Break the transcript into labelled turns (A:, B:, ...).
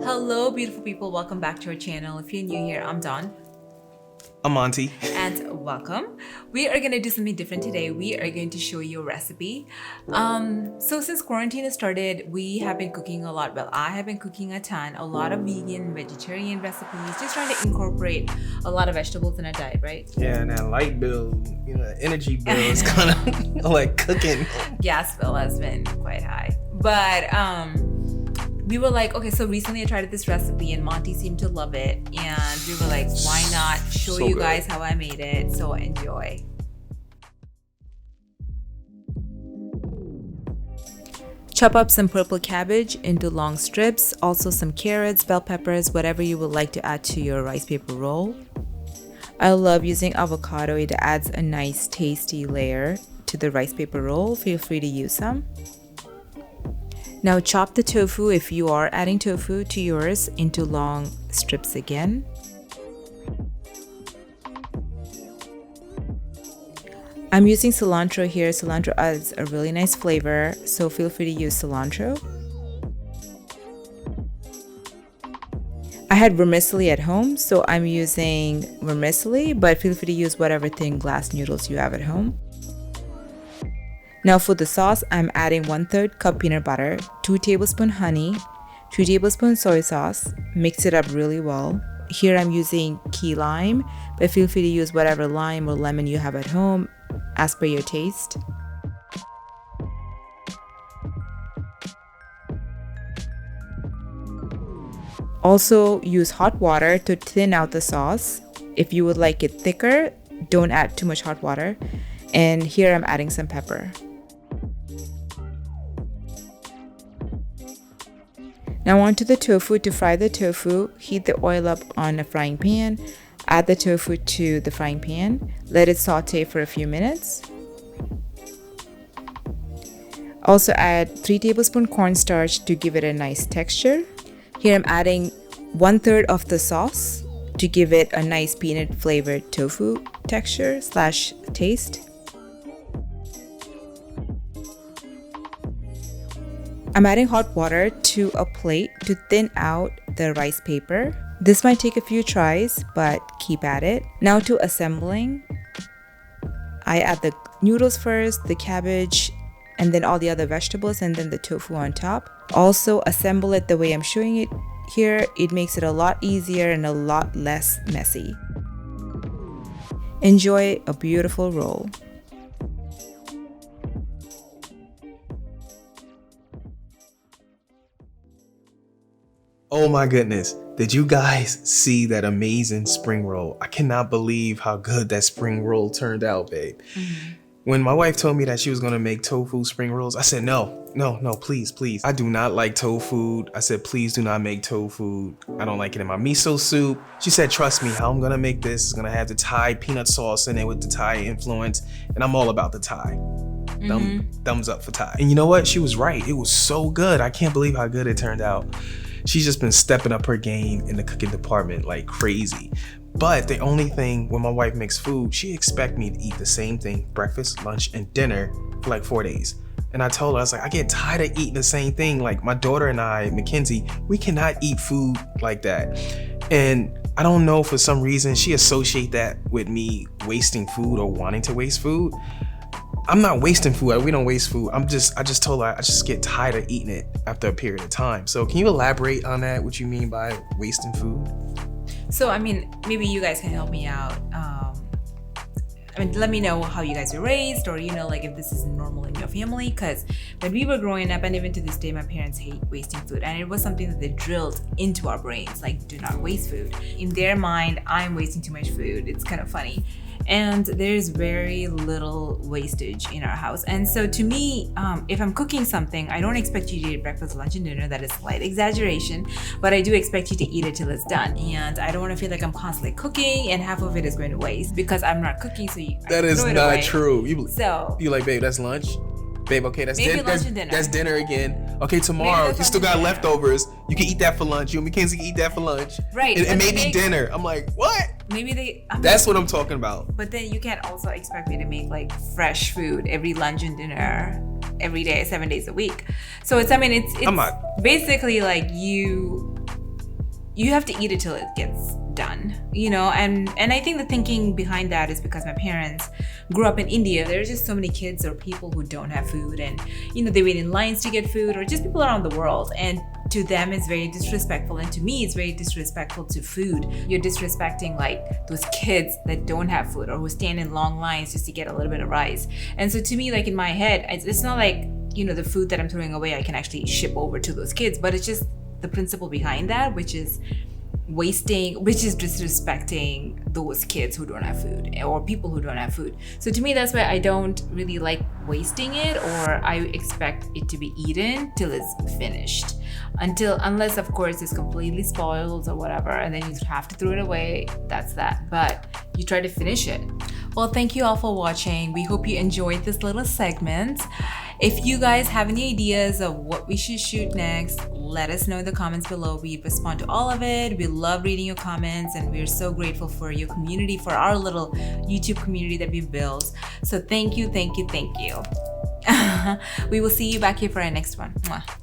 A: Hello, beautiful people. Welcome back to our channel. If you're new here, I'm Dawn.
B: I'm Monty.
A: And welcome. We are going to do something different today. We are going to show you a recipe. So since quarantine has started, we have been cooking a lot. Well, I have been cooking a ton, a lot of vegan, vegetarian recipes, just trying to incorporate a lot of vegetables in our diet, right?
B: Yeah, and that light bill, energy bill is kind of like cooking.
A: Gas bill has been quite high. But we were like, okay, so recently I tried this recipe and Monty seemed to love it. And we were like, why not show you guys how I made it? So enjoy. Chop up some purple cabbage into long strips, also some carrots, bell peppers, whatever you would like to add to your rice paper roll. I love using avocado. It adds a nice tasty layer to the rice paper roll. Feel free to use some. Now chop the tofu, if you are adding tofu to yours, into long strips again. I'm using cilantro here. Cilantro adds a really nice flavor, so feel free to use cilantro. I had vermicelli at home, so I'm using vermicelli, but feel free to use whatever thin glass noodles you have at home. Now for the sauce, I'm adding 1/3 cup peanut butter, 2 tablespoons honey, 2 tablespoons soy sauce. Mix it up really well. Here I'm using key lime, but feel free to use whatever lime or lemon you have at home as per your taste. Also use hot water to thin out the sauce. If you would like it thicker, don't add too much hot water. And here I'm adding some pepper. Now onto the tofu. To fry the tofu, heat the oil up on a frying pan. Add the tofu to the frying pan. Let it saute for a few minutes. Also add 3 tablespoons cornstarch to give it a nice texture. Here I'm adding 1/3 of the sauce to give it a nice peanut flavored tofu texture / taste. I'm adding hot water to a plate to thin out the rice paper. This might take a few tries, but keep at it. Now to assembling. I add the noodles first, the cabbage, and then all the other vegetables, and then the tofu on top. Also assemble it the way I'm showing it here. It makes it a lot easier and a lot less messy. Enjoy a beautiful roll.
B: Oh my goodness. Did you guys see that amazing spring roll? I cannot believe how good that spring roll turned out, babe. When my wife told me that she was going to make tofu spring rolls, I said, no, please. I do not like tofu. I said, please do not make tofu. I don't like it in my miso soup. She said, trust me, how I'm going to make this is going to have the Thai peanut sauce in it with the Thai influence. And I'm all about the Thai. Thumbs up for Thai. And you know what? She was right. It was so good. I can't believe how good it turned out. She's just been stepping up her game in the cooking department like crazy. But the only thing, when my wife makes food, she expects me to eat the same thing, breakfast, lunch, and dinner for like 4 days. And I told her, I was like, I get tired of eating the same thing. Like my daughter and I, Mackenzie, we cannot eat food like that. And I don't know, for some reason, she associates that with me wasting food or wanting to waste food. I'm not wasting food. We don't waste food. I just told her I just get tired of eating it after a period of time. So can you elaborate on that? What you mean by wasting food?
A: So, I mean, maybe you guys can help me out. Let me know how you guys were raised, or, like if this is normal in your family. Because when we were growing up, and even to this day, my parents hate wasting food. And it was something that they drilled into our brains, like, do not waste food. In their mind, I'm wasting too much food. It's kind of funny. And there's very little wastage in our house. And so to me, if I'm cooking something, I don't expect you to eat breakfast, lunch, and dinner. That is slight exaggeration, but I do expect you to eat it till it's done. And I don't want to feel like I'm constantly cooking and half of it is going to waste because I'm not cooking. So
B: that is not true. You like, babe, that's lunch. Babe, okay, that's dinner. That's dinner again. Okay, tomorrow you still got leftovers. You can eat that for lunch. You and Mackenzie can eat that for lunch.
A: Right.
B: And maybe dinner. I'm like, what? That's what I'm talking about.
A: But then you can't also expect me to make like fresh food every lunch and dinner every day, 7 days a week. So it's basically like you you have to eat it till it gets done, you know. And I think the thinking behind that is because my parents grew up in India. There's just so many kids or people who don't have food, and you know, they wait in lines to get food, or just people around the world, and to them it's very disrespectful, and to me it's very disrespectful to food. You're disrespecting like those kids that don't have food or who stand in long lines just to get a little bit of rice. And so to me, like in my head, it's not like, you know, the food that I'm throwing away I can actually ship over to those kids, but it's just the principle behind that, which is wasting, which is disrespecting those kids who don't have food or people who don't have food. So to me, that's why I don't really like wasting it, or I expect it to be eaten till it's finished, unless of course it's completely spoiled or whatever, and then you have to throw it away. That's that, but you try to finish it. Well, thank you all for watching. We hope you enjoyed this little segment. If you guys have any ideas of what we should shoot next, let us know in the comments below. We respond to all of it. We love reading your comments, and we're so grateful for your community, for our little YouTube community that we've built. So thank you, thank you, thank you. We will see you back here for our next one. Mwah.